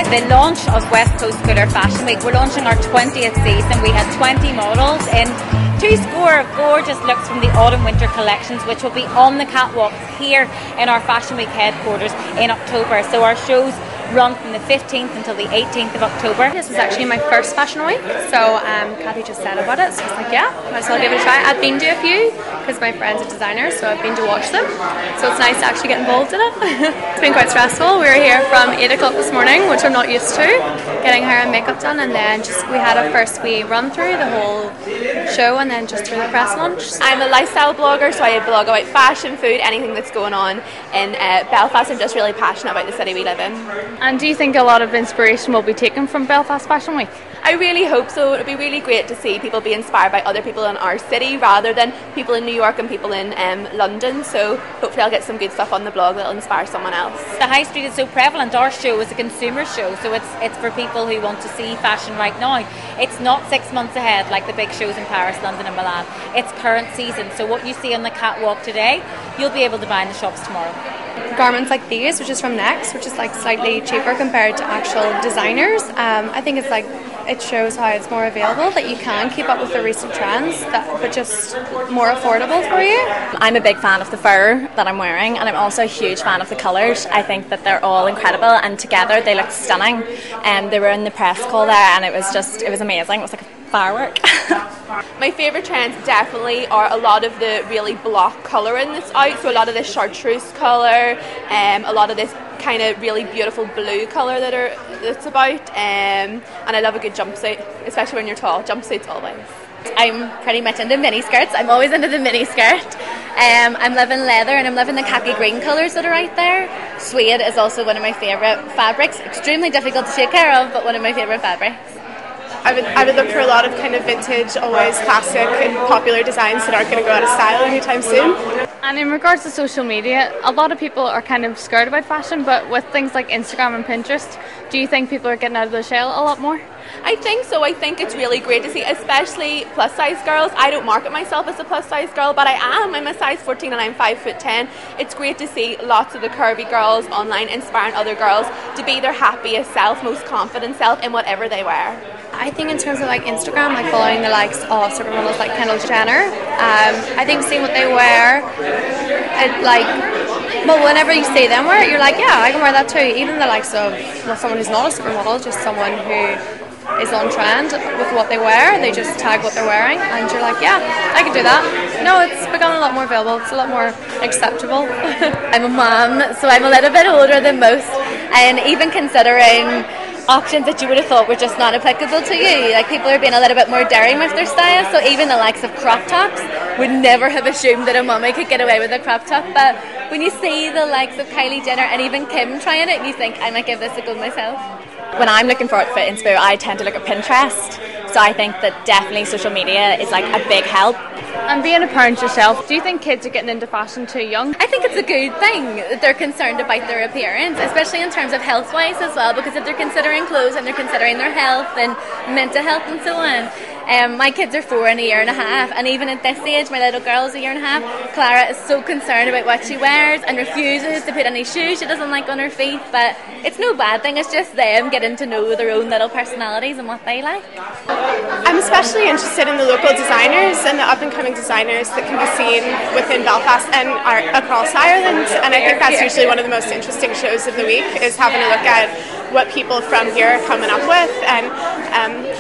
the launch of West Coast Cooler Fashion Week. We're launching our 20th season. We had 20 models in 2 score of gorgeous looks from the autumn-winter collections, which will be on the catwalks here in our Fashion Week headquarters in October. So our shows run from the 15th until the 18th of October. This was actually my first fashion week, so Kathy just said about it, so I was like, yeah, might as well give it a try. I've been to a few because my friend's a designer, so I've been to watch them, so it's nice to actually get involved in it. It's been quite stressful. We were here from 8 o'clock this morning, which I'm not used to, getting hair and makeup done, and then we had a first wee run through the whole show and then just through the press lunch. I'm a lifestyle blogger, so I blog about fashion, food, anything that's going on in Belfast. I'm just really passionate about the city we live in. And do you think a lot of inspiration will be taken from Belfast Fashion Week? I really hope so. It would be really great to see people be inspired by other people in our city rather than people in New York and people in London. So hopefully I'll get some good stuff on the blog that will inspire someone else. The high street is so prevalent. Our show is a consumer show, so it's for people who want to see fashion right now. It's not 6 months ahead like the big shows in Paris, London and Milan. It's current season. So what you see on the catwalk today, you'll be able to buy in the shops tomorrow. Garments like these, which is from Next, which is like slightly cheaper compared to actual designers. I think it's like it shows how it's more available, that you can keep up with the recent trends, but just more affordable for you. I'm a big fan of the fur that I'm wearing, and I'm also a huge fan of the colours. I think that they're all incredible, and together they look stunning. They were in the press call there, and it was amazing. It was like a firework. My favourite trends definitely are a lot of the really block colouring that's out, so a lot of this chartreuse colour, a lot of this kind of really beautiful blue colour that's about, and I love a good jumpsuit, especially when you're tall. Jumpsuits always. I'm pretty much into mini skirts. I'm always into the mini skirt. I'm loving leather, and I'm loving the khaki green colours that are out there. Suede is also one of my favourite fabrics. Extremely difficult to take care of, but one of my favourite fabrics. I would look for a lot of kind of vintage, always classic and popular designs that aren't going to go out of style anytime soon. And in regards to social media, a lot of people are kind of scared about fashion, but with things like Instagram and Pinterest, do you think people are getting out of the shell a lot more? I think so. I think it's really great to see, especially plus size girls. I don't market myself as a plus size girl, but I am. I'm a size 14 and I'm 5'10". It's great to see lots of the curvy girls online inspiring other girls to be their happiest self, most confident self in whatever they wear. I think in terms of like Instagram, like following the likes of supermodels like Kendall Jenner, I think seeing what they wear, whenever you see them wear it, you're like, yeah, I can wear that too. Even the likes of someone who's not a supermodel, just someone who is on trend with what they wear, they just tag what they're wearing, and you're like, yeah, I can do that. No, it's become a lot more available, it's a lot more acceptable. I'm a mum, so I'm a little bit older than most, and even considering options that you would have thought were just not applicable to you, like people are being a little bit more daring with their style, so even the likes of crop tops would never have assumed that a mummy could get away with a crop top, but when you see the likes of Kylie Jenner and even Kim trying it, you think, I might give this a go myself. When I'm looking for outfit inspo, I tend to look at Pinterest, so I think that definitely social media is like a big help. And being a parent yourself, do you think kids are getting into fashion too young? I think it's a good thing that they're concerned about their appearance, especially in terms of health-wise as well, because if they're considering clothes and they're considering their health and mental health and so on. My kids are 4 and a year and a half, and even at this age, my little girl is a year and a half. Clara is so concerned about what she wears and refuses to put any shoes she doesn't like on her feet, but it's no bad thing, it's just them getting to know their own little personalities and what they like. I'm especially interested in the local designers and the up-and-coming designers that can be seen within Belfast and across Ireland, and I think that's usually one of the most interesting shows of the week, is having a look at what people from here are coming up with, and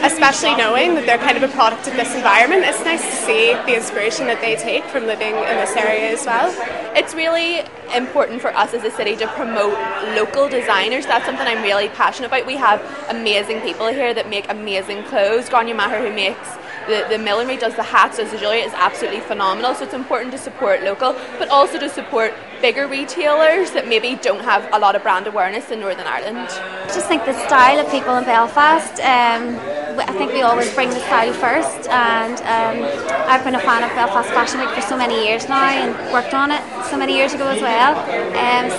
especially knowing that they're kind of a product of this environment. It's nice to see the inspiration that they take from living in this area as well. It's really important for us as a city to promote local designers. That's something I'm really passionate about. We have amazing people here that make amazing clothes. Grania Maher, who makes the millinery, does the hats, does the jewellery, is absolutely phenomenal. So it's important to support local, but also to support bigger retailers that maybe don't have a lot of brand awareness in Northern Ireland. I just think the style of people in Belfast, I think we always bring the style first, and I've been a fan of Belfast Fashion Week for so many years now and worked on it so many years ago as well,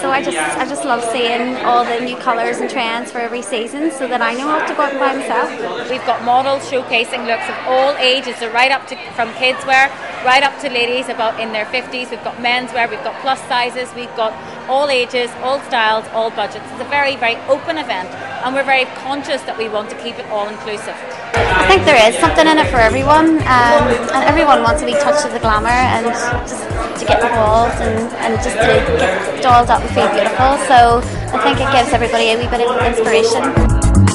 so I just love seeing all the new colours and trends for every season so that I know what to go out and buy myself. We've got models showcasing looks of all ages, so right up to from kids wear right up to ladies about in their 50s. We've got menswear, we've got plus sizes, we've got all ages, all styles, all budgets. It's a very, very open event, and we're very conscious that we want to keep it all inclusive. I think there is something in it for everyone, and everyone wants a wee touch of the glamour and just to get involved and just to get dolled up and feel beautiful. So I think it gives everybody a wee bit of inspiration.